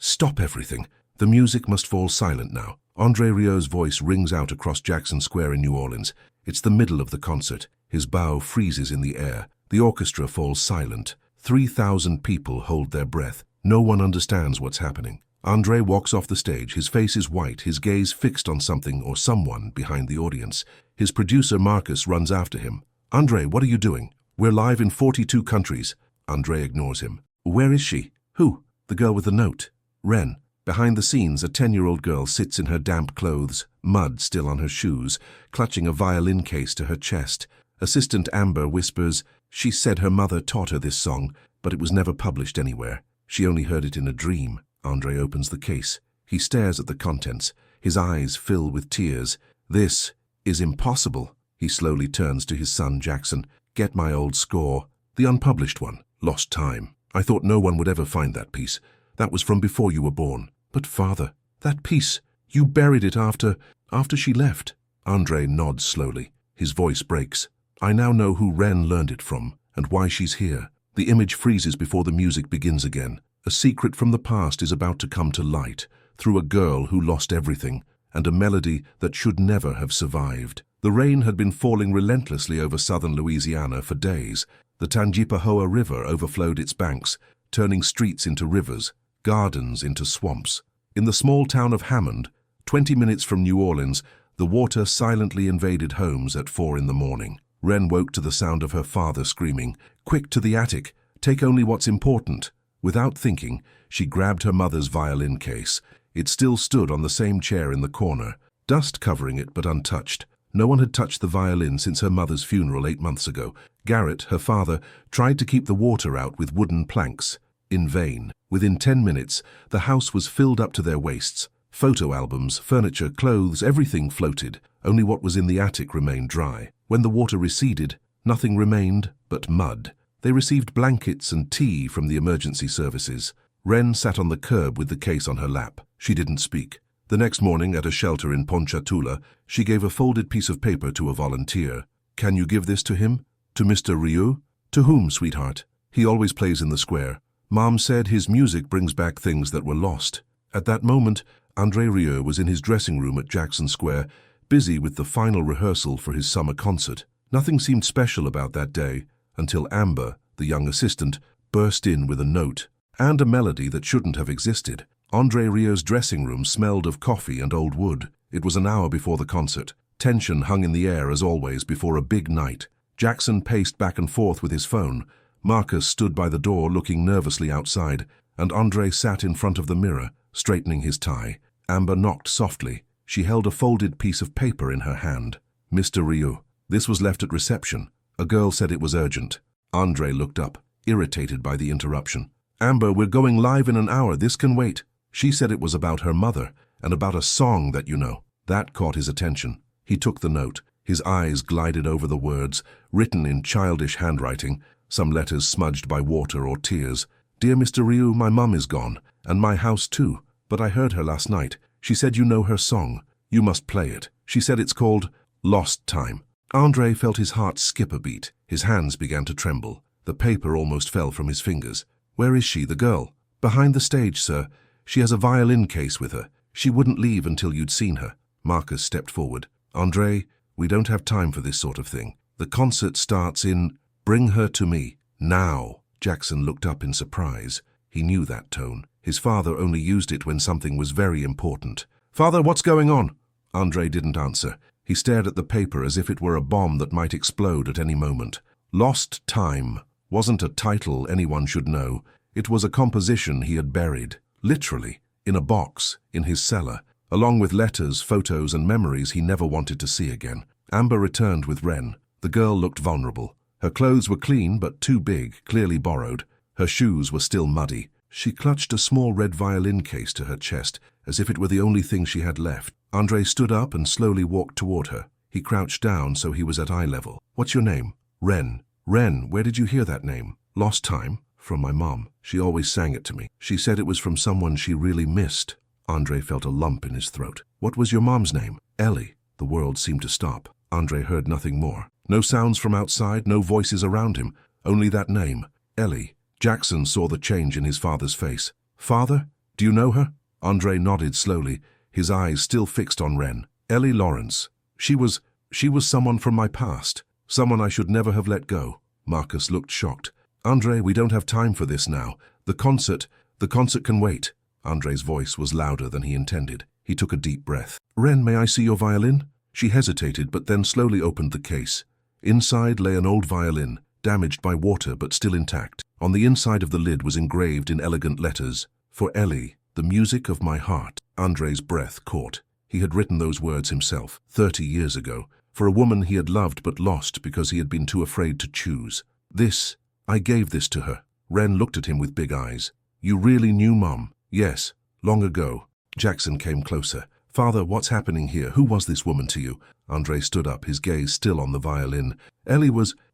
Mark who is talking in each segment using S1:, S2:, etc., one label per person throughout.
S1: Stop everything. The music must fall silent now. André Rieu's voice rings out across Jackson Square in New Orleans. It's the middle of the concert. His bow freezes in the air. The orchestra falls silent. 3,000 people hold their breath. No one understands what's happening. André walks off the stage. His face is white, his gaze fixed on something or someone behind the audience. His producer Marcus runs after him. André, what are you doing? We're live in 42 countries. André ignores him. Where is she? Who? The girl with the note. Ren. Behind the scenes, a 10-year-old girl sits in her damp clothes, mud still on her shoes, clutching a violin case to her chest. Assistant Amber whispers, "She said her mother taught her this song, but it was never published anywhere. She only heard it in a dream." André opens the case. He stares at the contents. His eyes fill with tears. "This is impossible." He slowly turns to his son Jackson. "Get my old score. The unpublished one. Lost time. I thought no one would ever find that piece. That was from before you were born." "But father, that piece, you buried it after she left." André nods slowly. His voice breaks. "I now know who Ren learned it from, and why she's here." The image freezes before the music begins again. A secret from the past is about to come to light, through a girl who lost everything, and a melody that should never have survived. The rain had been falling relentlessly over southern Louisiana for days. The Tangipahoa River overflowed its banks, turning streets into rivers, gardens into swamps. In the small town of Hammond, 20 minutes from New Orleans, the water silently invaded homes at 4 in the morning. Ren woke to the sound of her father screaming, "Quick to the attic! Take only what's important!" Without thinking, she grabbed her mother's violin case. It still stood on the same chair in the corner, dust covering it but untouched. No one had touched the violin since her mother's funeral 8 months ago. Garrett, her father, tried to keep the water out with wooden planks. In vain. Within 10 minutes, the house was filled up to their waists. Photo albums, furniture, clothes, everything floated. Only what was in the attic remained dry. When the water receded, nothing remained but mud. They received blankets and tea from the emergency services. Ren sat on the curb with the case on her lap. She didn't speak. The next morning, at a shelter in Ponchatoula, she gave a folded piece of paper to a volunteer. "Can you give this to him?" "To Mr. Rieu?" "To whom, sweetheart? He always plays in the square. Mom said his music brings back things that were lost." At that moment, André Rieu was in his dressing room at Jackson Square, busy with the final rehearsal for his summer concert. Nothing seemed special about that day, until Amber, the young assistant, burst in with a note, and a melody that shouldn't have existed. André Rieu's dressing room smelled of coffee and old wood. It was an hour before the concert. Tension hung in the air as always before a big night. Jackson paced back and forth with his phone. Marcus stood by the door looking nervously outside, and André sat in front of the mirror, straightening his tie. Amber knocked softly. She held a folded piece of paper in her hand. "Mr. Rieu." This was left at reception. A girl said it was urgent. André looked up, irritated by the interruption. "Amber, we're going live in an hour. This can wait." She said it was about her mother, and about a song that you know. That caught his attention. He took the note. His eyes glided over the words, written in childish handwriting, some letters smudged by water or tears. "Dear Mr. Rieu, my mum is gone, and my house too. But I heard her last night. She said you know her song. You must play it. She said it's called Lost Time." André felt his heart skip a beat. His hands began to tremble. The paper almost fell from his fingers. "Where is she, the girl?" "Behind the stage, sir. She has a violin case with her. She wouldn't leave until you'd seen her." Marcus stepped forward. "André, we don't have time for this sort of thing. The concert starts in... Bring her to me. Now." Jackson looked up in surprise. He knew that tone. His father only used it when something was very important. "Father, what's going on?" André didn't answer. He stared at the paper as if it were a bomb that might explode at any moment. Lost Time wasn't a title anyone should know. It was a composition he had buried, literally, in a box, in his cellar, along with letters, photos, and memories he never wanted to see again. Amber returned with Ren. The girl looked vulnerable. Her clothes were clean but too big, clearly borrowed. Her shoes were still muddy. She clutched a small red violin case to her chest, as if it were the only thing she had left. André stood up and slowly walked toward her. He crouched down so he was at eye level. "What's your name?" "Ren." "Ren, where did you hear that name?" "Lost Time." "From my mom. She always sang it to me. She said it was from someone she really missed." André felt a lump in his throat. "What was your mom's name?" "Ellie." The world seemed to stop. André heard nothing more. No sounds from outside, no voices around him. Only that name, Ellie. Jackson saw the change in his father's face. "Father?" Do you know her? André nodded slowly, his eyes still fixed on Ren. Ellie Lawrence. She was someone from my past. Someone I should never have let go. Marcus looked shocked. André, we don't have time for this now. The concert can wait. André's voice was louder than he intended. He took a deep breath. Ren, may I see your violin? She hesitated, but then slowly opened the case. Inside lay an old violin, damaged by water but still intact. On the inside of the lid was engraved in elegant letters, "For Ellie, the music of my heart." André's breath caught. He had written those words himself, 30 years ago, for a woman he had loved but lost because he had been too afraid to choose. I gave this to her. Ren looked at him with big eyes. You really knew Mom? Yes, long ago. Jackson came closer. Father, what's happening here? Who was this woman to you? André stood up, his gaze still on the violin.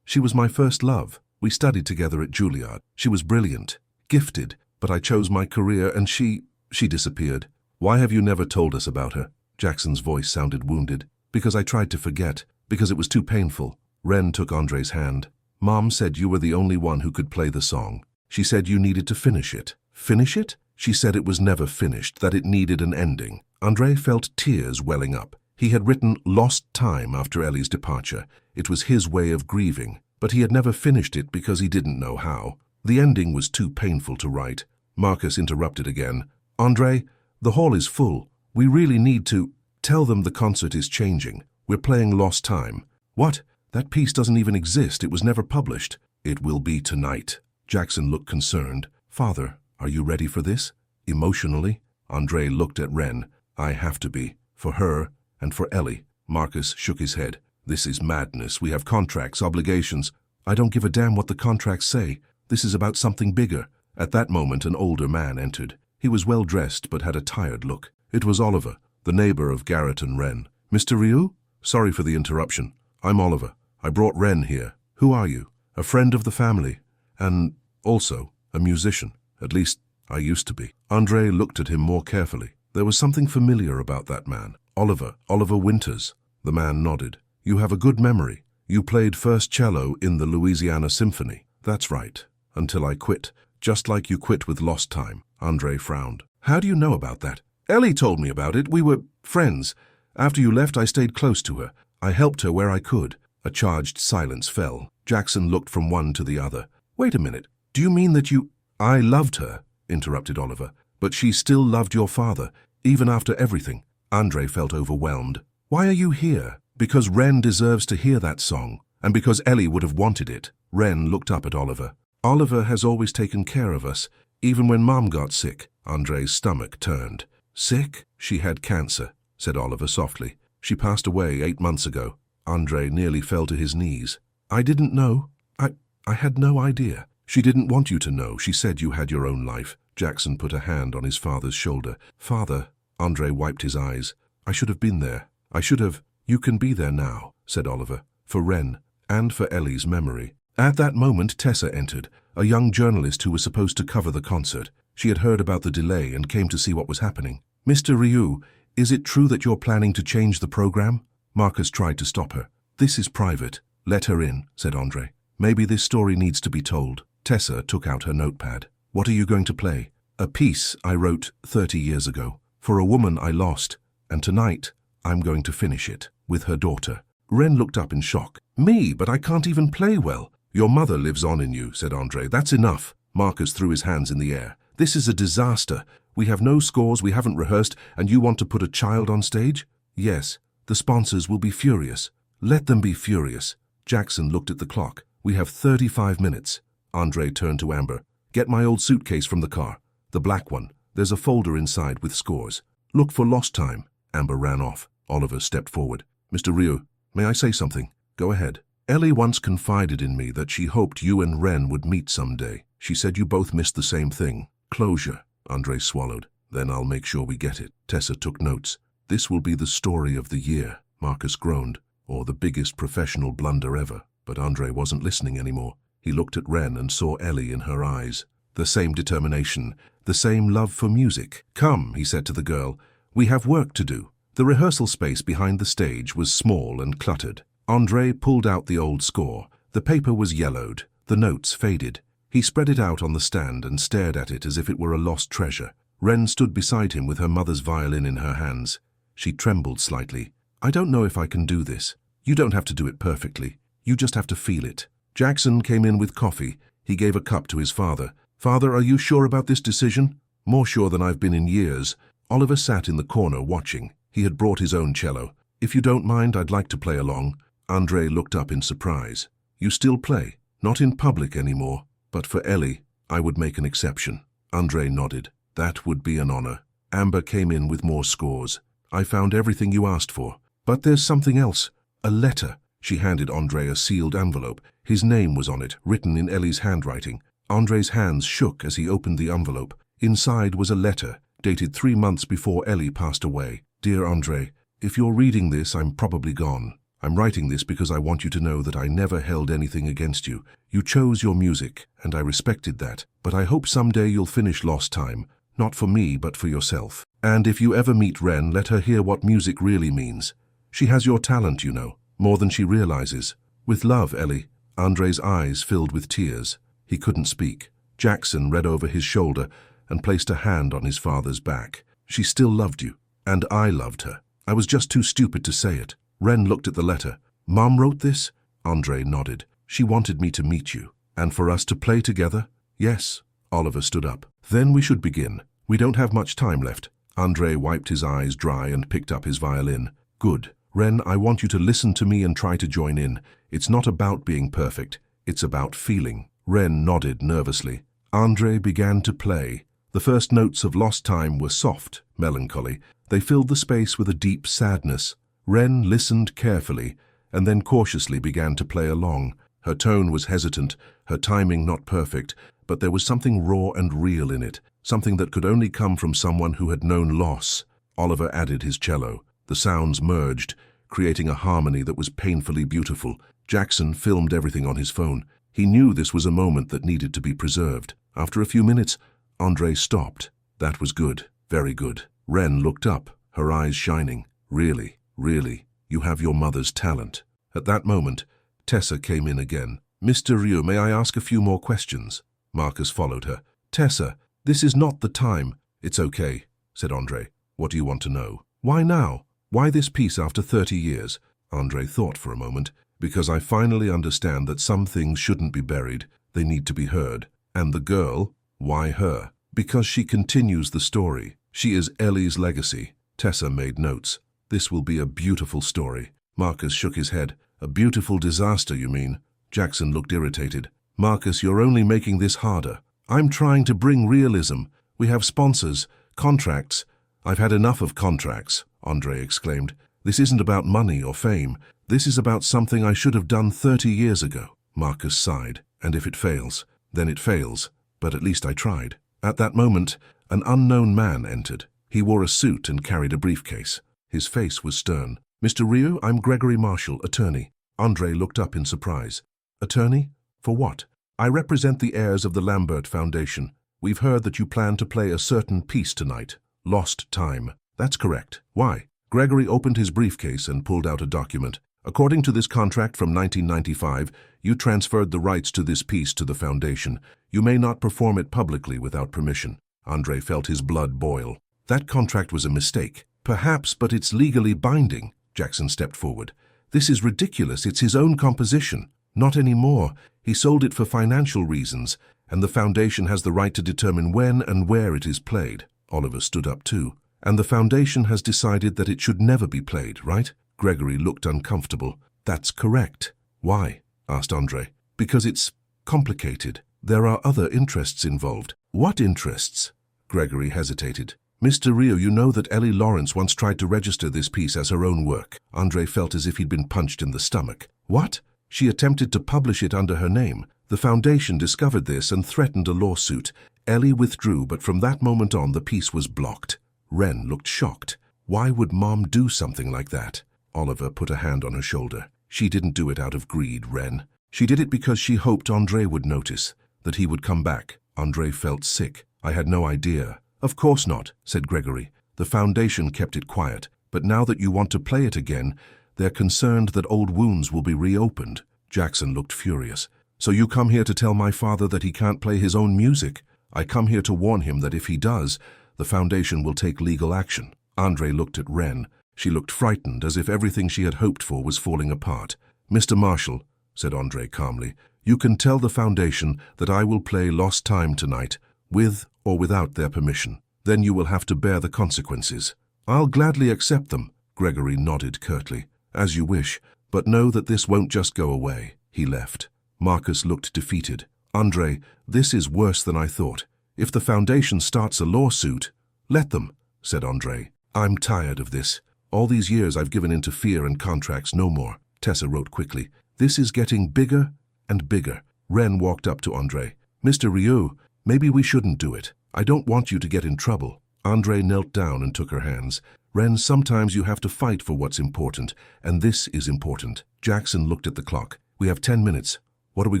S1: She was my first love. We studied together at Juilliard. She was brilliant, gifted, but I chose my career and she disappeared. Why have you never told us about her? Jackson's voice sounded wounded. Because I tried to forget, because it was too painful. Ren took André's hand. Mom said you were the only one who could play the song. She said you needed to finish it. Finish it? She said it was never finished, that it needed an ending. André felt tears welling up. He had written Lost Time after Ellie's departure. It was his way of grieving, but he had never finished it because he didn't know how. The ending was too painful to write. Marcus interrupted again. André, the hall is full. We really need to tell them the concert is changing. We're playing Lost Time. What? That piece doesn't even exist. It was never published. It will be tonight. Jackson looked concerned. Father, are you ready for this? Emotionally? André looked at Ren. I have to be. For her and for Ellie. Marcus shook his head. This is madness. We have contracts, obligations. I don't give a damn what the contracts say. This is about something bigger. At that moment, an older man entered. He was well dressed but had a tired look. It was Oliver, the neighbor of Garrett and Ren. Mr. Rieu? Sorry for the interruption. I'm Oliver. I brought Ren here. Who are you? A friend of the family. And also a musician. At least I used to be. André looked at him more carefully. There was something familiar about that man. Oliver Winters. The man nodded. You have a good memory. You played first cello in the Louisiana Symphony. That's right. Until I quit. Just like you quit with Lost Time. André frowned. How do you know about that? Ellie told me about it. We were friends. After you left, I stayed close to her. I helped her where I could. A charged silence fell. Jackson looked from one to the other. Wait a minute. Do you mean that you... I loved her, interrupted Oliver. But she still loved your father, even after everything. André felt overwhelmed. Why are you here? Because Ren deserves to hear that song, and because Ellie would have wanted it. Ren looked up at Oliver. Oliver has always taken care of us, even when Mom got sick. André's stomach turned. Sick? She had cancer, said Oliver softly. She passed away 8 months ago. André nearly fell to his knees. I didn't know. I had no idea. She didn't want you to know. She said you had your own life. Jackson put a hand on his father's shoulder. Father, André wiped his eyes. I should have been there. I should have. You can be there now, said Oliver, for Ren and for Ellie's memory. At that moment, Tessa entered, a young journalist who was supposed to cover the concert. She had heard about the delay and came to see what was happening. Mr. Rieu, is it true that you're planning to change the program? Marcus tried to stop her. This is private. Let her in, said André. Maybe this story needs to be told. Tessa took out her notepad. What are you going to play? A piece I wrote 30 years ago, for a woman I lost, and tonight I'm going to finish it, with her daughter. Ren looked up in shock. Me, but I can't even play well. Your mother lives on in you, said André. That's enough. Marcus threw his hands in the air. This is a disaster. We have no scores, we haven't rehearsed, and you want to put a child on stage? Yes. The sponsors will be furious. Let them be furious. Jackson looked at the clock. We have 35 minutes. André turned to Amber. Get my old suitcase from the car. The black one. There's a folder inside with scores. Look for Lost Time. Amber ran off. Oliver stepped forward. Mr. Rieu, may I say something? Go ahead. Ellie once confided in me that she hoped you and Ren would meet someday. She said you both missed the same thing. Closure. André swallowed. Then I'll make sure we get it. Tessa took notes. This will be the story of the year, Marcus groaned, or the biggest professional blunder ever. But André wasn't listening anymore. He looked at Ren and saw Ellie in her eyes. The same determination, the same love for music. Come, he said to the girl, we have work to do. The rehearsal space behind the stage was small and cluttered. André pulled out the old score. The paper was yellowed, the notes faded. He spread it out on the stand and stared at it as if it were a lost treasure. Ren stood beside him with her mother's violin in her hands. She trembled slightly. I don't know if I can do this. You don't have to do it perfectly. You just have to feel it. Jackson came in with coffee. He gave a cup to his father. Father, are you sure about this decision? More sure than I've been in years. Oliver sat in the corner watching. He had brought his own cello. If you don't mind, I'd like to play along. André looked up in surprise. You still play? Not in public anymore. But for Ellie, I would make an exception. André nodded. That would be an honor. Amber came in with more scores. I found everything you asked for. But there's something else. A letter. She handed André a sealed envelope. His name was on it, written in Ellie's handwriting. André's hands shook as he opened the envelope. Inside was a letter, dated 3 months before Ellie passed away. Dear André, if you're reading this, I'm probably gone. I'm writing this because I want you to know that I never held anything against you. You chose your music, and I respected that. But I hope someday you'll finish Lost Time, not for me, but for yourself. And if you ever meet Ren, let her hear what music really means. She has your talent, you know, more than she realizes. With love, Ellie. André's eyes filled with tears. He couldn't speak. Jackson read over his shoulder and placed a hand on his father's back. She still loved you, and I loved her. I was just too stupid to say it. Ren looked at the letter. Mom wrote this? André nodded. She wanted me to meet you. And for us to play together? Yes. Oliver stood up. Then we should begin. We don't have much time left. André wiped his eyes dry and picked up his violin. Good. Ren, I want you to listen to me and try to join in. It's not about being perfect. It's about feeling. Ren nodded nervously. André began to play. The first notes of Lost Time were soft, melancholy. They filled the space with a deep sadness. Ren listened carefully, and then cautiously began to play along. Her tone was hesitant, her timing not perfect, but there was something raw and real in it, something that could only come from someone who had known loss. Oliver added his cello. The sounds merged, creating a harmony that was painfully beautiful. Jackson filmed everything on his phone. He knew this was a moment that needed to be preserved. After a few minutes, André stopped. That was good, very good. Ren looked up, her eyes shining. Really, really, you have your mother's talent. At that moment, Tessa came in again. Mr. Rieu, may I ask a few more questions? Marcus followed her. Tessa, this is not the time. It's okay, said André. What do you want to know? Why now? Why this piece after 30 years? André thought for a moment. Because I finally understand that some things shouldn't be buried. They need to be heard. And the girl? Why her? Because she continues the story. She is Ellie's legacy. Tessa made notes. This will be a beautiful story. Marcus shook his head. A beautiful disaster, you mean? Jackson looked irritated. Marcus, you're only making this harder. I'm trying to bring realism. We have sponsors, contracts. I've had enough of contracts, André exclaimed. This isn't about money or fame. This is about something I should have done 30 years ago. Marcus sighed. And if it fails, then it fails. But at least I tried. At that moment, an unknown man entered. He wore a suit and carried a briefcase. His face was stern. Mr. Rieu, I'm Gregory Marshall, attorney. André looked up in surprise. Attorney? For what? I represent the heirs of the Lambert Foundation. We've heard that you plan to play a certain piece tonight. Lost Time. That's correct. Why? Gregory opened his briefcase and pulled out a document. According to this contract from 1995, you transferred the rights to this piece to the foundation. You may not perform it publicly without permission. André felt his blood boil. That contract was a mistake. Perhaps, but it's legally binding. Jackson stepped forward. This is ridiculous. It's his own composition. Not anymore. He sold it for financial reasons, and the foundation has the right to determine when and where it is played. Oliver stood up too. And the foundation has decided that it should never be played, right? Gregory looked uncomfortable. That's correct. Why? Asked André. Because it's complicated. There are other interests involved. What interests? Gregory hesitated. Mr. Rieu, you know that Ellie Lawrence once tried to register this piece as her own work. André felt as if he'd been punched in the stomach. What? She attempted to publish it under her name. The foundation discovered this and threatened a lawsuit. Ellie withdrew, but from that moment on the piece was blocked. Ren looked shocked. Why would Mom do something like that? Oliver put a hand on her shoulder. She didn't do it out of greed, Ren. She did it because she hoped André would notice, that he would come back. André felt sick. I had no idea. Of course not, said Gregory. The foundation kept it quiet, but now that you want to play it again, they're concerned that old wounds will be reopened. Jackson looked furious. So you come here to tell my father that he can't play his own music? I come here to warn him that if he does, The foundation will take legal action. André looked at Ren. She looked frightened, as if everything she had hoped for was falling apart. "Mr. Marshall," said André calmly, "you can tell the foundation that I will play Lost Time tonight, with or without their permission. Then you will have to bear the consequences." "I'll gladly accept them," Gregory nodded curtly. "As you wish, but know that this won't just go away." He left. Marcus looked defeated. "André, this is worse than I thought. If the foundation starts a lawsuit—" "Let them," said André. "I'm tired of this. All these years I've given in to fear and contracts, no more." Tessa wrote quickly. "This is getting bigger and bigger." Ren walked up to André. "Mr. Rieu, maybe we shouldn't do it. I don't want you to get in trouble." André knelt down and took her hands. "Ren, sometimes you have to fight for what's important, and this is important." Jackson looked at the clock. "We have 10 minutes. What are we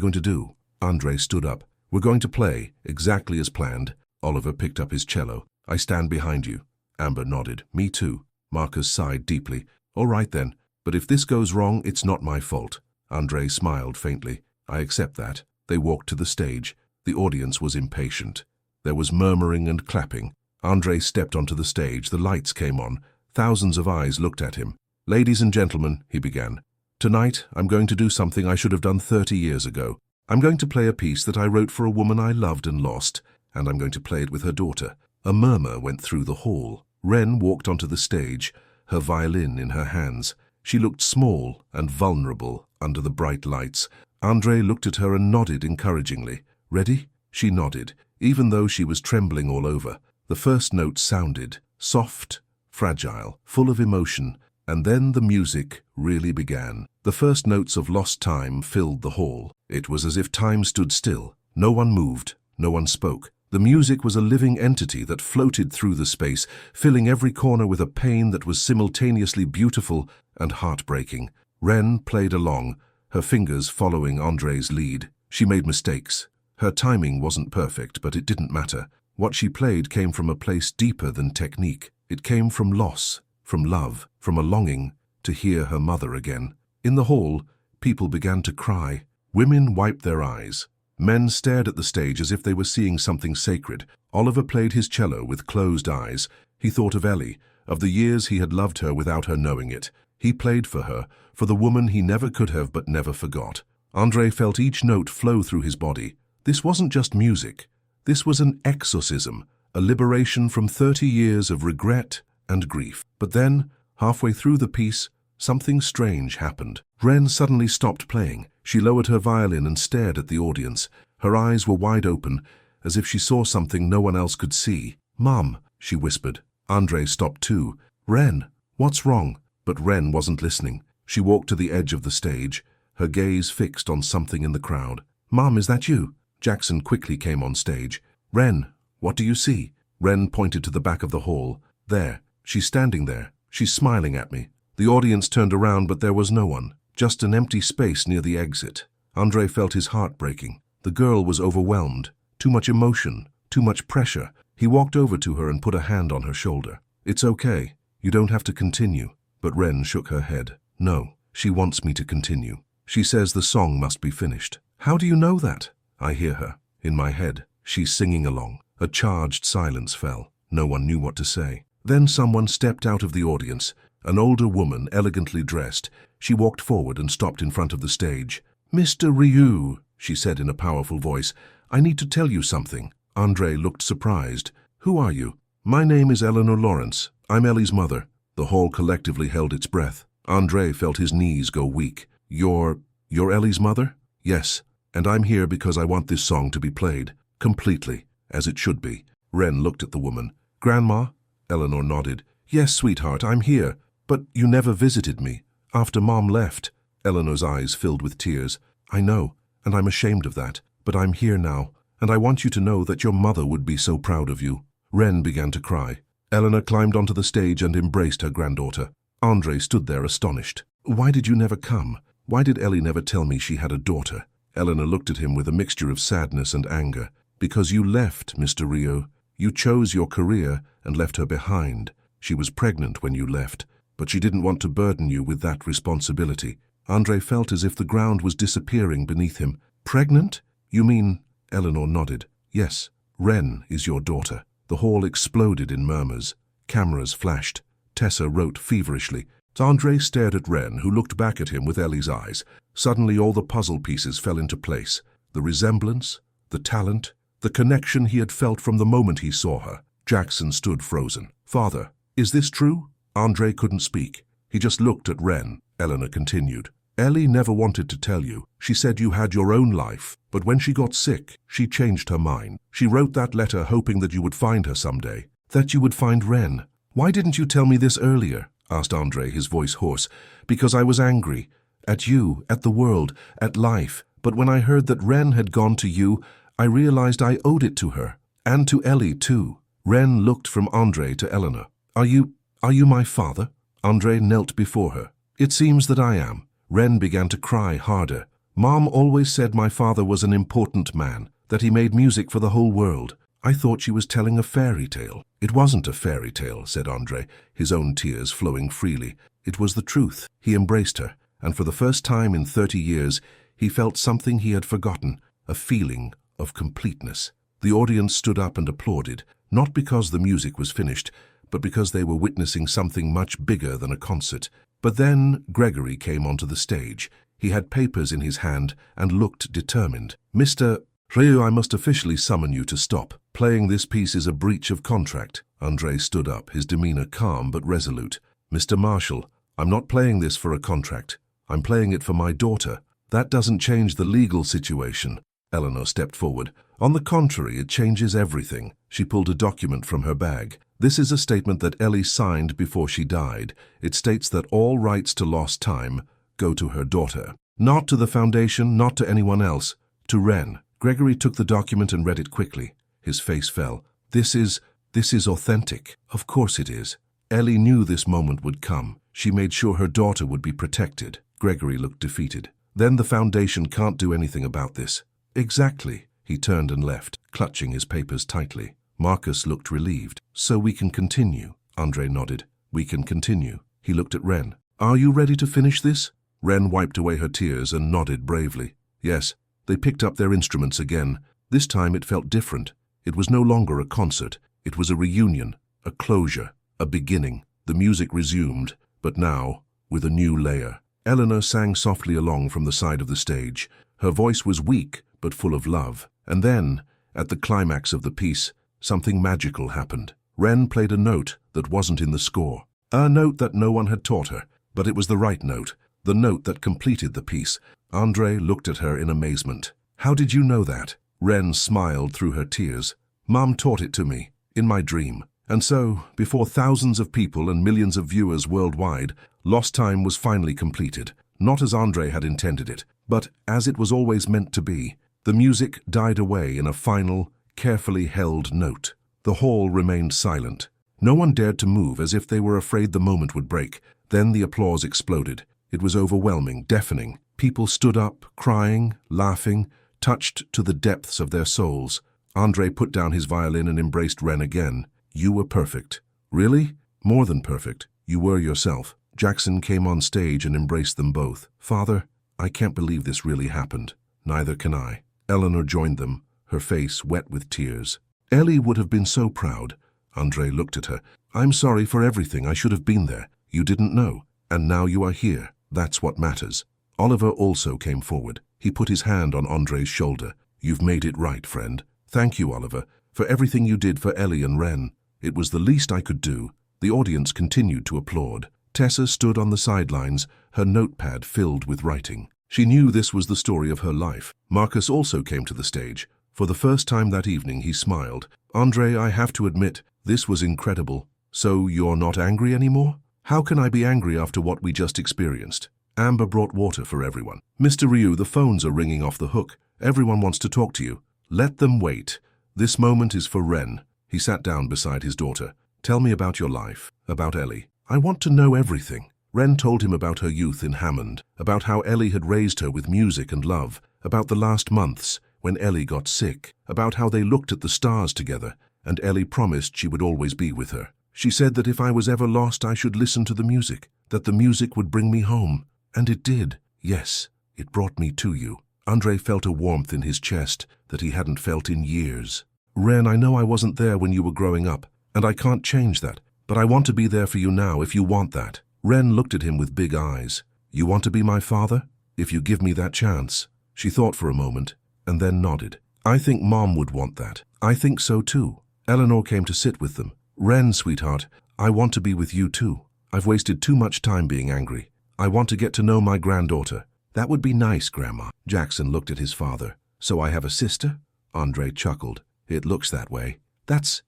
S1: going to do?" André stood up. "We're going to play, exactly as planned." Oliver picked up his cello. "I stand behind you." Amber nodded. "Me too." Marcus sighed deeply. "All right then, but if this goes wrong, it's not my fault." André smiled faintly. "I accept that." They walked to the stage. The audience was impatient. There was murmuring and clapping. André stepped onto the stage. The lights came on. Thousands of eyes looked at him. "Ladies and gentlemen," he began, "tonight I'm going to do something I should have done 30 years ago. I'm going to play a piece that I wrote for a woman I loved and lost, and I'm going to play it with her daughter." A murmur went through the hall. Ren walked onto the stage, her violin in her hands. She looked small and vulnerable under the bright lights. André looked at her and nodded encouragingly. "Ready?" She nodded, even though she was trembling all over. The first note sounded, soft, fragile, full of emotion, and then the music really began. The first notes of Lost Time filled the hall. It was as if time stood still. No one moved, no one spoke. The music was a living entity that floated through the space, filling every corner with a pain that was simultaneously beautiful and heartbreaking. Ren played along, her fingers following André's lead. She made mistakes. Her timing wasn't perfect, but it didn't matter. What she played came from a place deeper than technique. It came from loss, from love, from a longing to hear her mother again. In the hall, people began to cry. Women wiped their eyes. Men stared at the stage as if they were seeing something sacred. Oliver played his cello with closed eyes. He thought of Ellie, of the years he had loved her without her knowing it. He played for her, for the woman he never could have but never forgot. André felt each note flow through his body. This wasn't just music. This was an exorcism, a liberation from 30 years of regret and grief. But then, halfway through the piece, something strange happened. Ren suddenly stopped playing. She lowered her violin and stared at the audience. Her eyes were wide open, as if she saw something no one else could see. "Mom," she whispered. André stopped too. "Ren, what's wrong?" But Ren wasn't listening. She walked to the edge of the stage, her gaze fixed on something in the crowd. "Mom, is that you?" Jackson quickly came on stage. "Ren, what do you see?" Ren pointed to the back of the hall. "There. She's standing there. She's smiling at me." The audience turned around, but there was no one. Just an empty space near the exit. André felt his heart breaking. The girl was overwhelmed. Too much emotion, too much pressure. He walked over to her and put a hand on her shoulder. "It's okay. You don't have to continue." But Ren shook her head. "No, she wants me to continue. She says the song must be finished." "How do you know that?" I hear her. In my head. She's singing along. A charged silence fell. No one knew what to say. Then someone stepped out of the audience. An older woman, elegantly dressed. She walked forward and stopped in front of the stage. "Mr. Rieu," she said in a powerful voice, "I need to tell you something." André looked surprised. "Who are you?" "My name is Eleanor Lawrence. I'm Ellie's mother." The hall collectively held its breath. André felt his knees go weak. You're Ellie's mother?" "Yes, and I'm here because I want this song to be played, completely, as it should be." Ren looked at the woman. "Grandma?" Eleanor nodded. "Yes, sweetheart, I'm here. But you never visited me. After Mom left." Eleanor's eyes filled with tears. "I know, and I'm ashamed of that. But I'm here now, and I want you to know that your mother would be so proud of you." Ren began to cry. Eleanor climbed onto the stage and embraced her granddaughter. André stood there astonished. "Why did you never come? Why did Ellie never tell me she had a daughter?" Eleanor looked at him with a mixture of sadness and anger. "Because you left, Mr. Rieu. You chose your career and left her behind. She was pregnant when you left, but she didn't want to burden you with that responsibility." André felt as if the ground was disappearing beneath him. "Pregnant? You mean—" Eleanor nodded. "Yes, Ren is your daughter. The hall exploded in murmurs. Cameras flashed. Tessa wrote feverishly. André stared at Ren, who looked back at him with Ellie's eyes. Suddenly all the puzzle pieces fell into place. The resemblance, the talent, the connection he had felt from the moment he saw her. Jackson stood frozen. "Father, is this true?" André couldn't speak. He just looked at Ren. Eleanor continued. "Ellie never wanted to tell you. She said you had your own life. But when she got sick, she changed her mind. She wrote that letter hoping that you would find her someday. That you would find Ren. Why didn't you tell me this earlier?" asked André, his voice hoarse. "Because I was angry. At you, at the world, at life. But when I heard that Ren had gone to you, I realized I owed it to her. And to Ellie, too." Ren looked from André to Eleanor. Are you my father?" André knelt before her. "It seems that I am." Ren began to cry harder. "Mom always said my father was an important man, that he made music for the whole world. I thought she was telling a fairy tale." "It wasn't a fairy tale," said André, his own tears flowing freely. "It was the truth." He embraced her, and for the first time in 30 years, he felt something he had forgotten, a feeling of completeness. The audience stood up and applauded, not because the music was finished, but because they were witnessing something much bigger than a concert. But then Gregory came onto the stage. He had papers in his hand and looked determined. "Mr. Rieu, I must officially summon you to stop. Playing this piece is a breach of contract." André stood up, his demeanor calm but resolute. "Mr. Marshall, I'm not playing this for a contract. I'm playing it for my daughter. That doesn't change the legal situation." Eleanor stepped forward. "On the contrary, it changes everything." She pulled a document from her bag. "This is a statement that Ellie signed before she died. It states that all rights to lost time go to her daughter. Not to the foundation, not to anyone else. To Ren." Gregory took the document and read it quickly. His face fell. This is authentic." "Of course it is." Ellie knew this moment would come. She made sure her daughter would be protected. Gregory looked defeated. "Then the foundation can't do anything about this." "Exactly." He turned and left, clutching his papers tightly. Marcus looked relieved. "So we can continue." André nodded. "We can continue." He looked at Ren. "Are you ready to finish this?" Ren wiped away her tears and nodded bravely. "Yes." They picked up their instruments again. This time it felt different. It was no longer a concert. It was a reunion, a closure, a beginning. The music resumed, but now with a new layer. Eleanor sang softly along from the side of the stage. Her voice was weak, but full of love. And then, at the climax of the piece, something magical happened. Ren played a note that wasn't in the score. A note that no one had taught her, but it was the right note. The note that completed the piece. André looked at her in amazement. "How did you know that?" Ren smiled through her tears. "Mom taught it to me, in my dream." And so, before thousands of people and millions of viewers worldwide, Lost Time was finally completed. Not as André had intended it, but as it was always meant to be. The music died away in a final, carefully held note. The hall remained silent. No one dared to move, as if they were afraid the moment would break. Then the applause exploded. It was overwhelming, deafening. People stood up, crying, laughing, touched to the depths of their souls. André put down his violin and embraced Ren again. "You were perfect." "Really?" "More than perfect. You were yourself." Jackson came on stage and embraced them both. "Father, I can't believe this really happened." "Neither can I." Eleanor joined them, her face wet with tears. "Ellie would have been so proud." André looked at her. "I'm sorry for everything. I should have been there. You didn't know. And now you are here. That's what matters." Oliver also came forward. He put his hand on André's shoulder. "You've made it right, friend." "Thank you, Oliver, for everything you did for Ellie and Ren. It was the least I could do." The audience continued to applaud. Tessa stood on the sidelines, her notepad filled with writing. She knew this was the story of her life. Marcus also came to the stage. For the first time that evening, he smiled. "André, I have to admit, this was incredible. So you're not angry anymore?" "How can I be angry after what we just experienced?" Amber brought water for everyone. "Mr. Rieu, the phones are ringing off the hook. Everyone wants to talk to you." "Let them wait. This moment is for Ren." He sat down beside his daughter. "Tell me about your life, about Ellie." "I want to know everything." Ren told him about her youth in Hammond, about how Ellie had raised her with music and love, about the last months, when Ellie got sick, about how they looked at the stars together, and Ellie promised she would always be with her. She said that if I was ever lost, I should listen to the music, that the music would bring me home. And it did. Yes, it brought me to you. André felt a warmth in his chest that he hadn't felt in years. Ren, I know I wasn't there when you were growing up, and I can't change that, but I want to be there for you now if you want that. Ren looked at him with big eyes. You want to be my father? If you give me that chance. She thought for a moment, and then nodded. I think Mom would want that. I think so too. Eleanor came to sit with them. Ren, sweetheart, I want to be with you too. I've wasted too much time being angry. I want to get to know my granddaughter. That would be nice, Grandma. Jackson looked at his father. So I have a sister? André chuckled. It looks that way. That's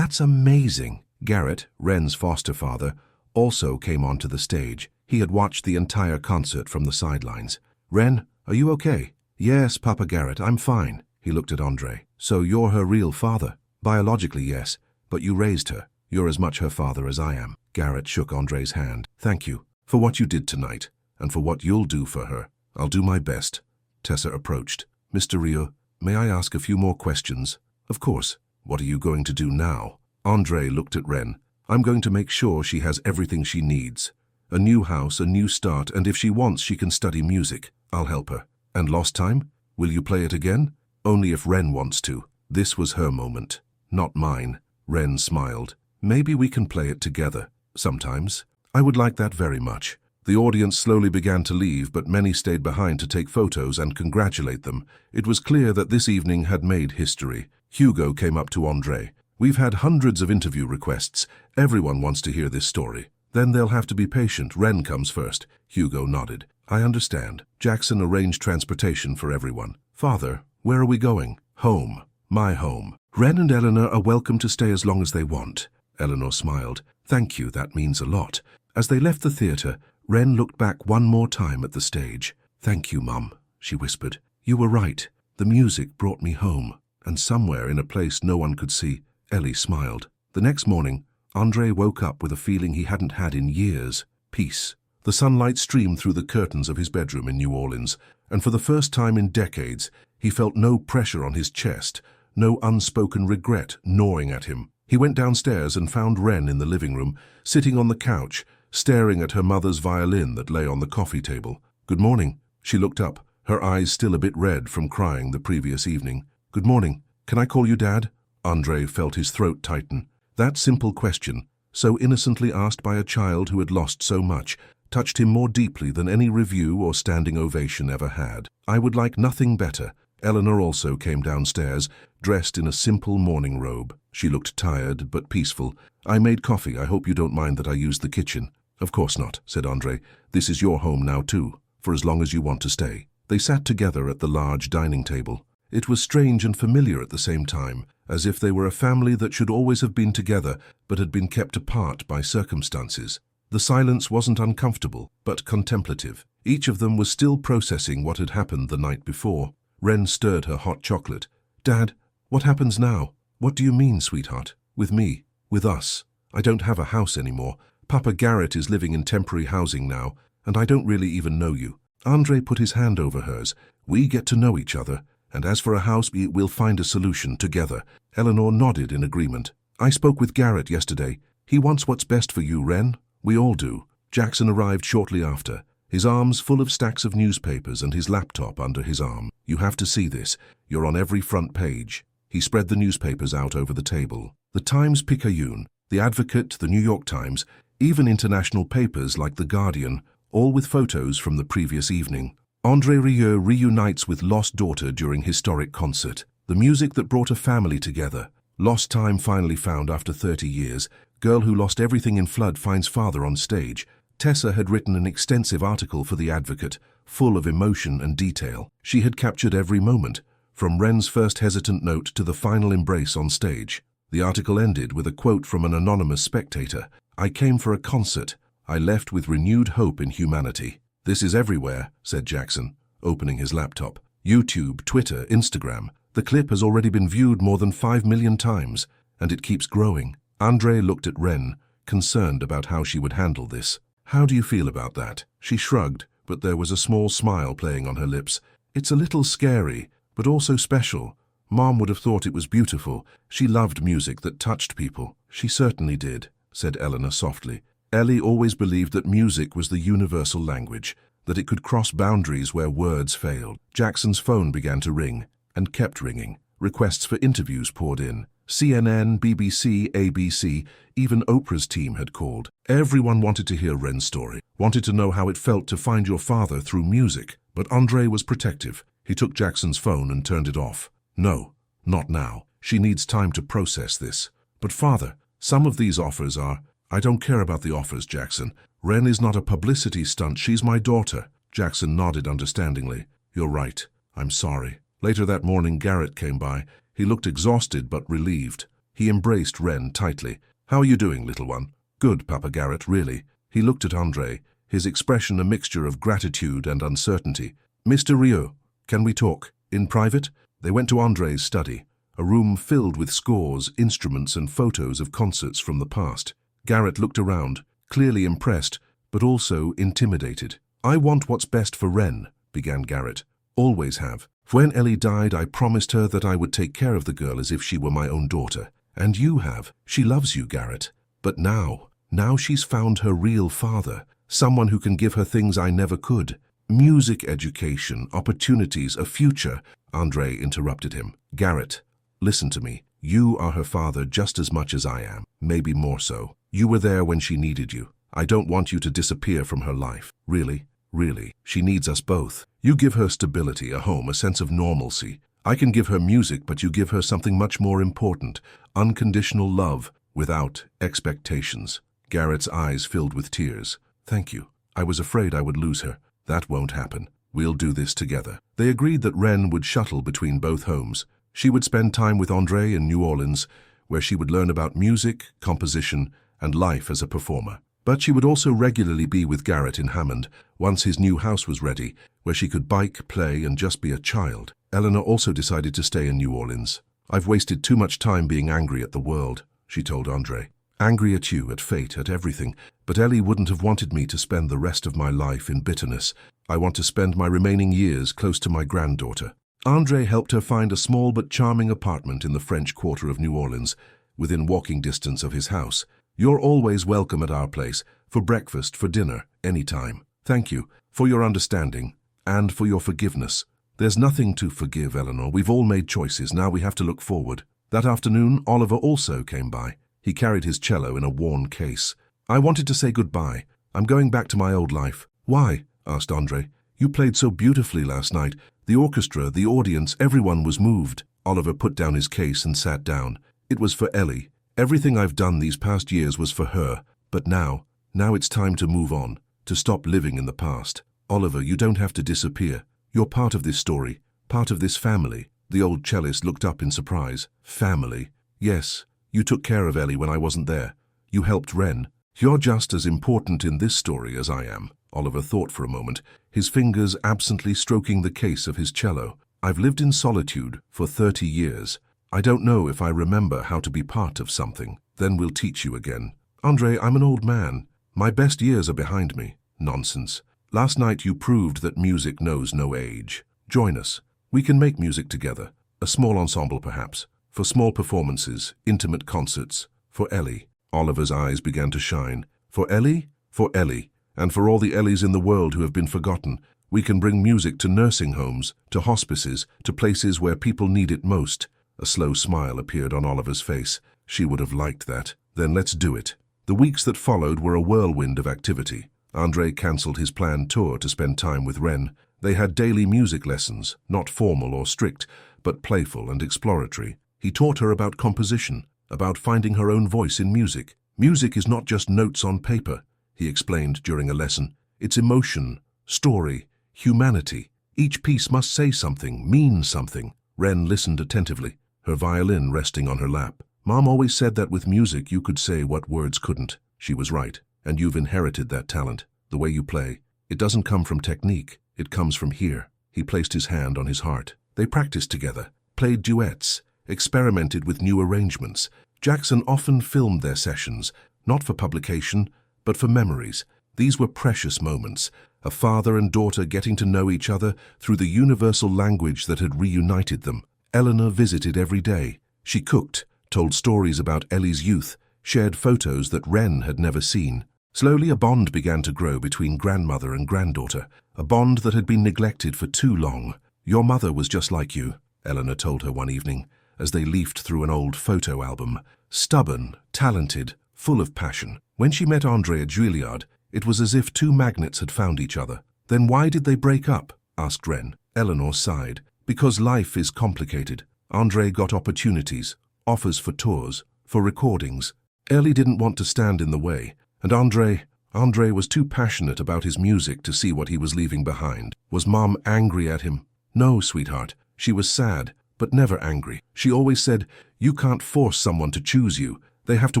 S1: amazing. Garrett, Ren's foster father, also came onto the stage. He had watched the entire concert from the sidelines. Ren, are you okay? Yes, Papa Garrett, I'm fine. He looked at André. So you're her real father? Biologically, yes, but you raised her. You're as much her father as I am. Garrett shook André's hand. Thank you for what you did tonight, and for what you'll do for her. I'll do my best. Tessa approached. Mr. Rieu, may I ask a few more questions? Of course. What are you going to do now? André looked at Ren. I'm going to make sure she has everything she needs. A new house, a new start, and if she wants, she can study music. I'll help her. And lost time? Will you play it again? Only if Ren wants to. This was her moment, not mine. Ren smiled. Maybe we can play it together. Sometimes. I would like that very much. The audience slowly began to leave, but many stayed behind to take photos and congratulate them. It was clear that this evening had made history. Hugo came up to André. We've had hundreds of interview requests. Everyone wants to hear this story. Then they'll have to be patient. Ren comes first. Hugo nodded. I understand. Jackson arranged transportation for everyone. Father, where are we going? Home. My home. Ren and Eleanor are welcome to stay as long as they want. Eleanor smiled. Thank you, that means a lot. As they left the theatre, Ren looked back one more time at the stage. Thank you, Mum, she whispered. You were right. The music brought me home. And somewhere in a place no one could see, Ellie smiled. The next morning, André woke up with a feeling he hadn't had in years. Peace. The sunlight streamed through the curtains of his bedroom in New Orleans, and for the first time in decades, he felt no pressure on his chest, no unspoken regret gnawing at him. He went downstairs and found Ren in the living room, sitting on the couch, staring at her mother's violin that lay on the coffee table. Good morning. She looked up, her eyes still a bit red from crying the previous evening. Good morning. Can I call you Dad? André felt his throat tighten. That simple question, so innocently asked by a child who had lost so much, touched him more deeply than any review or standing ovation ever had. I would like nothing better. Eleanor also came downstairs, dressed in a simple morning robe. She looked tired but peaceful. I made coffee. I hope you don't mind that I used the kitchen. Of course not, said André. This is your home now too, for as long as you want to stay. They sat together at the large dining table. It was strange and familiar at the same time, as if they were a family that should always have been together but had been kept apart by circumstances. The silence wasn't uncomfortable, but contemplative. Each of them was still processing what had happened the night before. Ren stirred her hot chocolate. Dad, what happens now? What do you mean, sweetheart? With me? With us? I don't have a house anymore. Papa Garrett is living in temporary housing now, and I don't really even know you. André put his hand over hers. We get to know each other, and as for a house, we'll find a solution together. Eleanor nodded in agreement. I spoke with Garrett yesterday. He wants what's best for you, Ren. We all do. Jackson arrived shortly after, his arms full of stacks of newspapers and his laptop under his arm. You have to see this. You're on every front page. He spread the newspapers out over the table. The Times-Picayune, The Advocate, the New York Times, even international papers like The Guardian, all with photos from the previous evening. André Rieu reunites with lost daughter during historic concert. The music that brought a family together. Lost time finally found after 30 years. Girl who lost everything in flood finds father on stage. Tessa had written an extensive article for The Advocate, full of emotion and detail. She had captured every moment, from Ren's first hesitant note to the final embrace on stage. The article ended with a quote from an anonymous spectator. I came for a concert. I left with renewed hope in humanity. This is everywhere, said Jackson, opening his laptop. YouTube, Twitter, Instagram. The clip has already been viewed more than 5 million times, and it keeps growing. André looked at Ren, concerned about how she would handle this. How do you feel about that? She shrugged, but there was a small smile playing on her lips. It's a little scary, but also special. Mom would have thought it was beautiful. She loved music that touched people. She certainly did, said Eleanor softly. Ellie always believed that music was the universal language, that it could cross boundaries where words failed. Jackson's phone began to ring, and kept ringing. Requests for interviews poured in. CNN, BBC, ABC, even Oprah's team had called. Everyone wanted to hear Ren's story, wanted to know how it felt to find your father through music. But André was protective. He took Jackson's phone and turned it off. No, not now. She needs time to process this. But father, some of these offers are... I don't care about the offers, Jackson. Ren is not a publicity stunt. She's my daughter. Jackson nodded understandingly. You're right. I'm sorry. Later that morning, Garrett came by. He looked exhausted but relieved. He embraced Ren tightly. How are you doing, little one? Good, Papa Garrett, really. He looked at André, his expression a mixture of gratitude and uncertainty. Mr. Rieu, can we talk? In private? They went to André's study, a room filled with scores, instruments and photos of concerts from the past. Garrett looked around, clearly impressed, but also intimidated. I want what's best for Ren, began Garrett. Always have. When Ellie died, I promised her that I would take care of the girl as if she were my own daughter. And you have. She loves you, Garrett. But now she's found her real father, someone who can give her things I never could. Music education, opportunities, a future. André interrupted him. Garrett, listen to me. You are her father just as much as I am, maybe more so. You were there when she needed you. I don't want you to disappear from her life. Really? Really, she needs us both. You give her stability, a home, a sense of normalcy. I can give her music, but you give her something much more important, unconditional love, without expectations. Garrett's eyes filled with tears. Thank you. I was afraid I would lose her. That won't happen. We'll do this together. They agreed that Ren would shuttle between both homes. She would spend time with André in New Orleans, where she would learn about music, composition, and life as a performer. But she would also regularly be with Garrett in Hammond, once his new house was ready, where she could bike, play, and just be a child. Eleanor also decided to stay in New Orleans. I've wasted too much time being angry at the world, she told André. Angry at you, at fate, at everything. But Ellie wouldn't have wanted me to spend the rest of my life in bitterness. I want to spend my remaining years close to my granddaughter. André helped her find a small but charming apartment in the French Quarter of New Orleans, within walking distance of his house. You're always welcome at our place, for breakfast, for dinner, any time. Thank you for your understanding and for your forgiveness. There's nothing to forgive, Eleanor. We've all made choices. Now we have to look forward. That afternoon, Oliver also came by. He carried his cello in a worn case. I wanted to say goodbye. I'm going back to my old life. Why? Asked André. You played so beautifully last night. The orchestra, the audience, everyone was moved. Oliver put down his case and sat down. It was for Ellie. Everything I've done these past years was for her. But now it's time to move on, to stop living in the past. Oliver, you don't have to disappear. You're part of this story, part of this family. The old cellist looked up in surprise. Family? Yes, you took care of Ellie when I wasn't there. You helped Ren. You're just as important in this story as I am. Oliver thought for a moment, his fingers absently stroking the case of his cello. I've lived in solitude for 30 years. I don't know if I remember how to be part of something. Then we'll teach you again. André, I'm an old man. My best years are behind me. Nonsense. Last night you proved that music knows no age. Join us. We can make music together. A small ensemble perhaps. For small performances, intimate concerts. For Ellie. Oliver's eyes began to shine. For Ellie? For Ellie. And for all the Ellies in the world who have been forgotten. We can bring music to nursing homes, to hospices, to places where people need it most. A slow smile appeared on Oliver's face. She would have liked that. Then let's do it. The weeks that followed were a whirlwind of activity. André cancelled his planned tour to spend time with Ren. They had daily music lessons, not formal or strict, but playful and exploratory. He taught her about composition, about finding her own voice in music. Music is not just notes on paper, he explained during a lesson. It's emotion, story, humanity. Each piece must say something, mean something. Ren listened attentively, her violin resting on her lap. Mom always said that with music you could say what words couldn't. She was right, and you've inherited that talent. The way you play, it doesn't come from technique, it comes from here. He placed his hand on his heart. They practiced together, played duets, experimented with new arrangements. Jackson often filmed their sessions, not for publication, but for memories. These were precious moments, a father and daughter getting to know each other through the universal language that had reunited them. Eleanor visited every day. She cooked, told stories about Ellie's youth, shared photos that Ren had never seen. Slowly a bond began to grow between grandmother and granddaughter, a bond that had been neglected for too long. Your mother was just like you. Eleanor told her one evening, as they leafed through an old photo album. Stubborn, talented, full of passion. When she met André at Juilliard, it was as if two magnets had found each other. Then why did they break up? Asked Ren. Eleanor sighed. Because life is complicated. André got opportunities, offers for tours, for recordings. Ellie didn't want to stand in the way, and André was too passionate about his music to see what he was leaving behind. Was Mom angry at him? No, sweetheart. She was sad, but never angry. She always said, "You can't force someone to choose you. They have to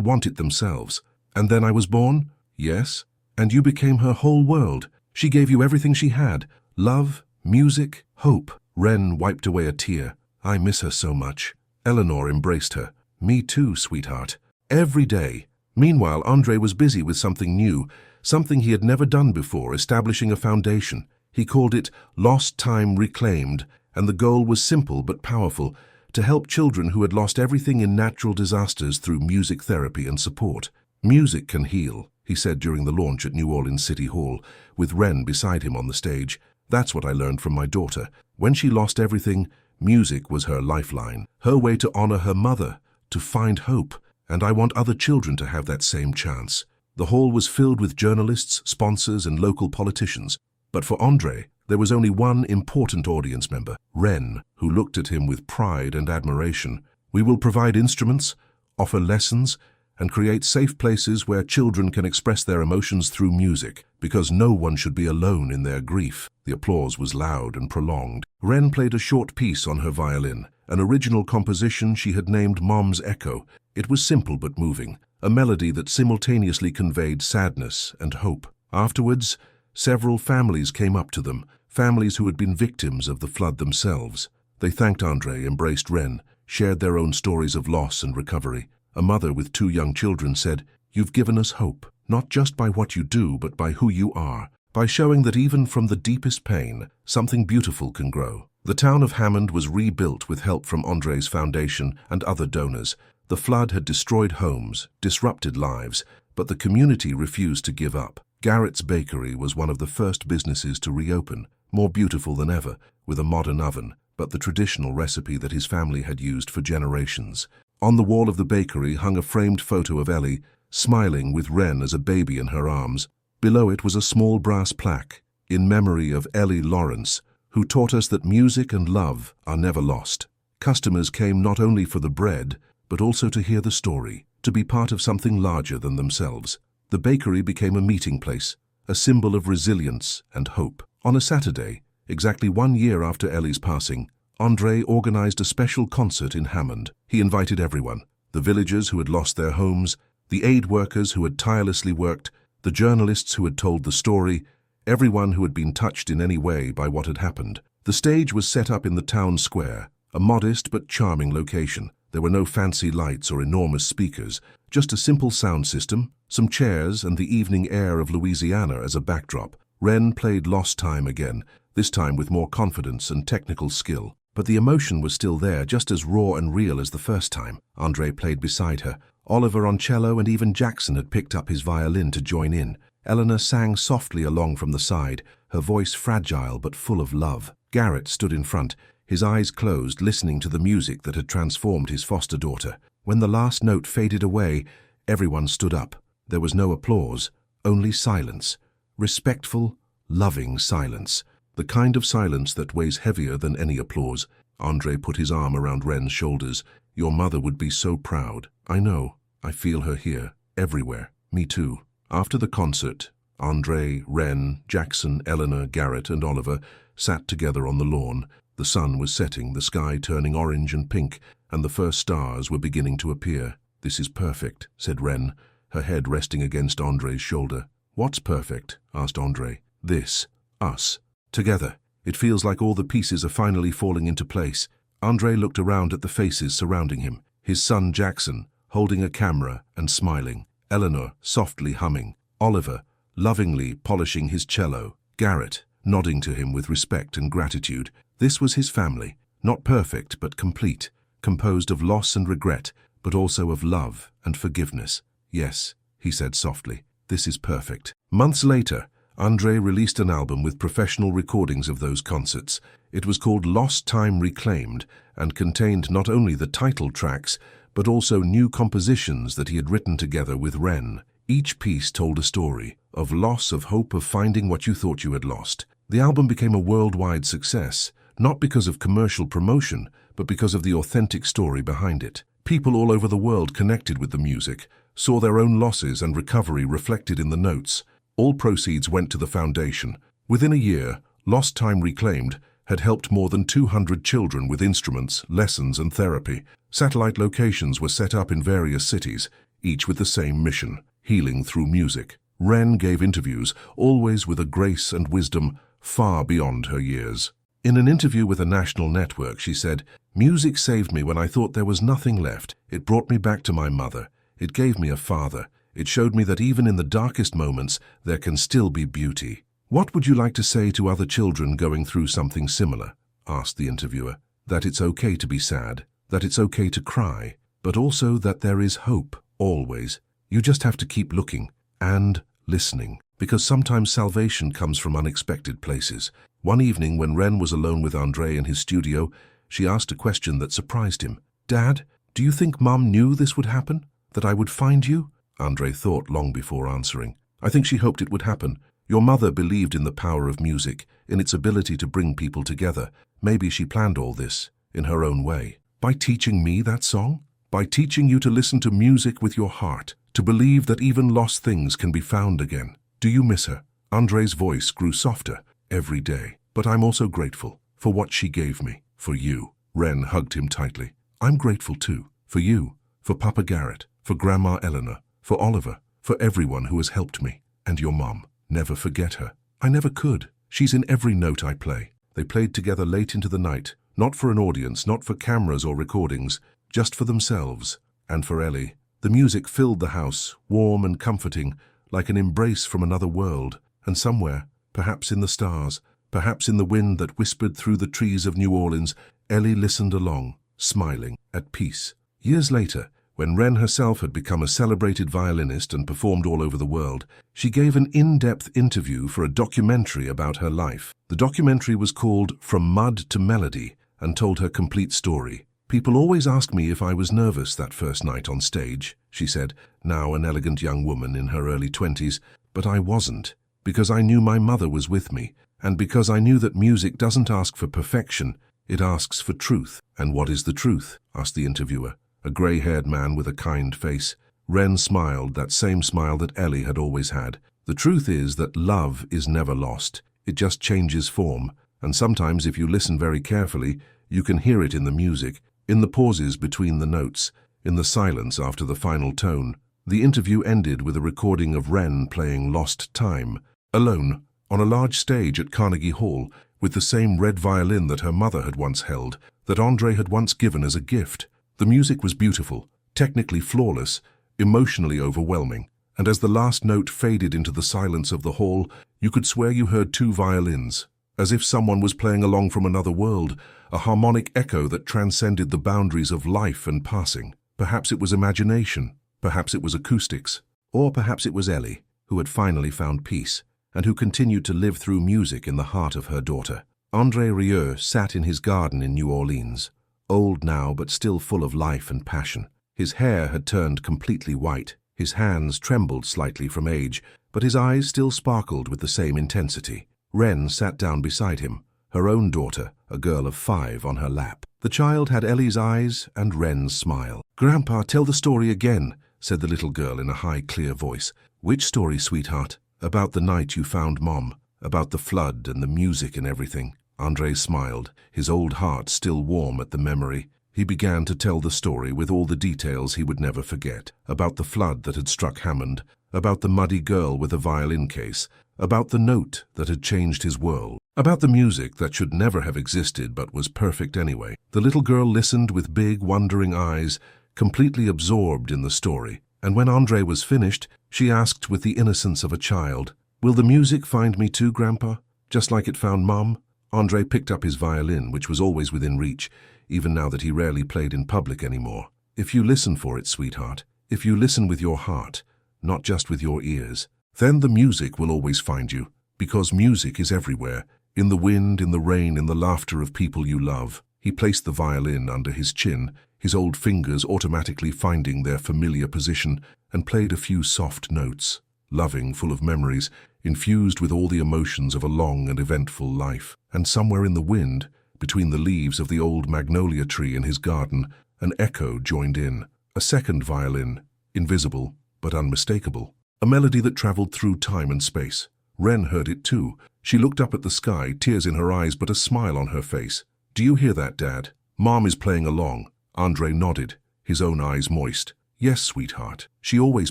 S1: want it themselves." And then I was born? Yes. And you became her whole world. She gave you everything she had. Love, music, hope. Ren wiped away a tear. I miss her so much. Eleanor embraced her. Me too, sweetheart. Every day. Meanwhile, André was busy with something new, something he had never done before, establishing a foundation. He called it Lost Time Reclaimed, and the goal was simple but powerful, to help children who had lost everything in natural disasters through music therapy and support. Music can heal, he said during the launch at New Orleans City Hall, with Ren beside him on the stage. That's what I learned from my daughter. When she lost everything, music was her lifeline, her way to honor her mother, to find hope, and I want other children to have that same chance. The hall was filled with journalists, sponsors, and local politicians. But for André, there was only one important audience member, Ren, who looked at him with pride and admiration. We will provide instruments, offer lessons, and create safe places where children can express their emotions through music, because no one should be alone in their grief. The applause was loud and prolonged. Ren played a short piece on her violin, an original composition she had named Mom's Echo. It was simple but moving, a melody that simultaneously conveyed sadness and hope. Afterwards, several families came up to them, families who had been victims of the flood themselves. They thanked André, embraced Ren, shared their own stories of loss and recovery. A mother with 2 young children said, "You've given us hope, not just by what you do, but by who you are, by showing that even from the deepest pain, something beautiful can grow." The town of Hammond was rebuilt with help from André's foundation and other donors. The flood had destroyed homes, disrupted lives, but the community refused to give up. Garrett's Bakery was one of the first businesses to reopen, more beautiful than ever, with a modern oven, but the traditional recipe that his family had used for generations. On the wall of the bakery hung a framed photo of Ellie, smiling with Ren as a baby in her arms. Below it was a small brass plaque, in memory of Ellie Lawrence, who taught us that music and love are never lost. Customers came not only for the bread, but also to hear the story, to be part of something larger than themselves. The bakery became a meeting place, a symbol of resilience and hope. On a Saturday, exactly 1 year after Ellie's passing, André organized a special concert in Hammond. He invited everyone, the villagers who had lost their homes, the aid workers who had tirelessly worked, the journalists who had told the story, everyone who had been touched in any way by what had happened. The stage was set up in the town square, a modest but charming location. There were no fancy lights or enormous speakers, just a simple sound system, some chairs, and the evening air of Louisiana as a backdrop. Ren played Lost Time again, this time with more confidence and technical skill. But the emotion was still there, just as raw and real as the first time. André played beside her. Oliver on cello, and even Jackson had picked up his violin to join in. Eleanor sang softly along from the side, her voice fragile but full of love. Garrett stood in front, his eyes closed, listening to the music that had transformed his foster daughter. When the last note faded away, everyone stood up. There was no applause, only silence. Respectful, loving silence. The kind of silence that weighs heavier than any applause. André put his arm around Ren's shoulders. Your mother would be so proud. I know. I feel her here, everywhere. Me too. After the concert, André, Ren, Jackson, Eleanor, Garrett, and Oliver sat together on the lawn. The sun was setting, the sky turning orange and pink, and the first stars were beginning to appear. This is perfect, said Ren, her head resting against André's shoulder. What's perfect? Asked André. This. Us. Together. It feels like all the pieces are finally falling into place. André looked around at the faces surrounding him. His son Jackson, holding a camera and smiling. Eleanor, softly humming. Oliver, lovingly polishing his cello. Garrett, nodding to him with respect and gratitude. This was his family, not perfect but complete, composed of loss and regret, but also of love and forgiveness. Yes, he said softly, this is perfect. Months later, André released an album with professional recordings of those concerts. It was called Lost Time Reclaimed and contained not only the title tracks, but also new compositions that he had written together with Ren. Each piece told a story of loss, of hope, of finding what you thought you had lost. The album became a worldwide success, not because of commercial promotion, but because of the authentic story behind it. People all over the world connected with the music, saw their own losses and recovery reflected in the notes. All proceeds went to the foundation. Within a year, Lost Time Reclaimed had helped more than 200 children with instruments, lessons, and therapy. Satellite locations were set up in various cities, each with the same mission: healing through music. Ren gave interviews, always with a grace and wisdom far beyond her years. In an interview with a national network, she said, "Music saved me when I thought there was nothing left. It brought me back to my mother. It gave me a father. It showed me that even in the darkest moments, there can still be beauty." "What would you like to say to other children going through something similar?" asked the interviewer. "That it's okay to be sad, that it's okay to cry, but also that there is hope, always. You just have to keep looking and listening, because sometimes salvation comes from unexpected places." One evening, when Ren was alone with André in his studio, she asked a question that surprised him. "Dad, do you think Mum knew this would happen? That I would find you?" André thought long before answering. "I think she hoped it would happen. Your mother believed in the power of music, in its ability to bring people together. Maybe she planned all this, in her own way. By teaching me that song? By teaching you to listen to music with your heart, to believe that even lost things can be found again. Do you miss her?" André's voice grew softer every day. "But I'm also grateful for what she gave me, for you." Ren hugged him tightly. "I'm grateful too, for you, for Papa Garrett, for Grandma Eleanor, for Oliver, for everyone who has helped me. And your mom. Never forget her." "I never could. She's in every note I play." They played together late into the night, not for an audience, not for cameras or recordings, just for themselves. And for Ellie, the music filled the house, warm and comforting, like an embrace from another world. And somewhere, perhaps in the stars, perhaps in the wind that whispered through the trees of New Orleans, Ellie listened along, smiling, at peace. Years later, when Ren herself had become a celebrated violinist and performed all over the world, she gave an in-depth interview for a documentary about her life. The documentary was called From Mud to Melody and told her complete story. "People always ask me if I was nervous that first night on stage," she said, now an elegant young woman in her early 20s, "but I wasn't, because I knew my mother was with me, and because I knew that music doesn't ask for perfection, it asks for truth." "And what is the truth?" asked the interviewer, a grey-haired man with a kind face. Ren smiled, that same smile that Ellie had always had. "The truth is that love is never lost. It just changes form, and sometimes if you listen very carefully, you can hear it in the music, in the pauses between the notes, in the silence after the final tone." The interview ended with a recording of Ren playing Lost Time, alone, on a large stage at Carnegie Hall, with the same red violin that her mother had once held, that André had once given as a gift. The music was beautiful, technically flawless, emotionally overwhelming, and as the last note faded into the silence of the hall, you could swear you heard two violins, as if someone was playing along from another world, a harmonic echo that transcended the boundaries of life and passing. Perhaps it was imagination, perhaps it was acoustics, or perhaps it was Ellie, who had finally found peace, and who continued to live through music in the heart of her daughter. André Rieu sat in his garden in New Orleans, old now but still full of life and passion. His hair had turned completely white, his hands trembled slightly from age, but his eyes still sparkled with the same intensity. Ren sat down beside him, her own daughter, a girl of 5, on her lap. The child had Ellie's eyes and Ren's smile. "Grandpa, tell the story again," said the little girl in a high, clear voice. "Which story, sweetheart?" "About the night you found Mom, about the flood and the music and everything." André smiled, his old heart still warm at the memory. He began to tell the story with all the details he would never forget, about the flood that had struck Hammond, about the muddy girl with a violin case, about the note that had changed his world, about the music that should never have existed but was perfect anyway. The little girl listened with big, wondering eyes, completely absorbed in the story, and when André was finished, she asked with the innocence of a child, "Will the music find me too, Grandpa, just like it found Mom?" André picked up his violin, which was always within reach, even now that he rarely played in public anymore. "If you listen for it, sweetheart, if you listen with your heart, not just with your ears, then the music will always find you." Because music is everywhere, in the wind, in the rain, in the laughter of people you love. He placed the violin under his chin, his old fingers automatically finding their familiar position, and played a few soft notes, loving, full of memories, infused with all the emotions of a long and eventful life. And somewhere in the wind, between the leaves of the old magnolia tree in his garden, an echo joined in. A second violin, invisible but unmistakable. A melody that traveled through time and space. Wren heard it too. She looked up at the sky, tears in her eyes but a smile on her face. "Do you hear that, Dad? Mom is playing along." André nodded, his own eyes moist. "Yes, sweetheart. She always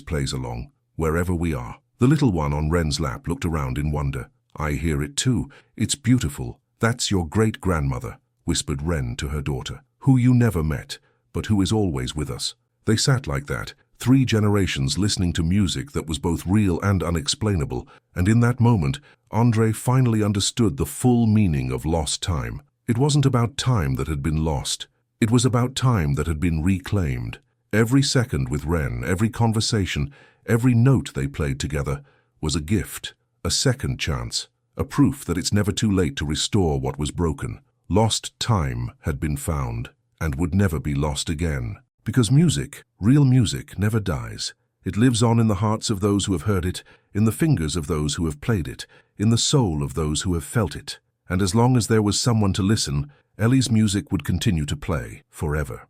S1: plays along, wherever we are." The little one on Wren's lap looked around in wonder. "I hear it too. It's beautiful. That's your great-grandmother," whispered Wren to her daughter, "who you never met, but who is always with us." They sat like that, 3 generations listening to music that was both real and unexplainable, and in that moment, André finally understood the full meaning of lost time. It wasn't about time that had been lost. It was about time that had been reclaimed. Every second with Wren, every conversation, every note they played together was a gift, a second chance, a proof that it's never too late to restore what was broken. Lost time had been found, and would never be lost again. Because music, real music, never dies. It lives on in the hearts of those who have heard it, in the fingers of those who have played it, in the soul of those who have felt it. And as long as there was someone to listen, Ellie's music would continue to play forever.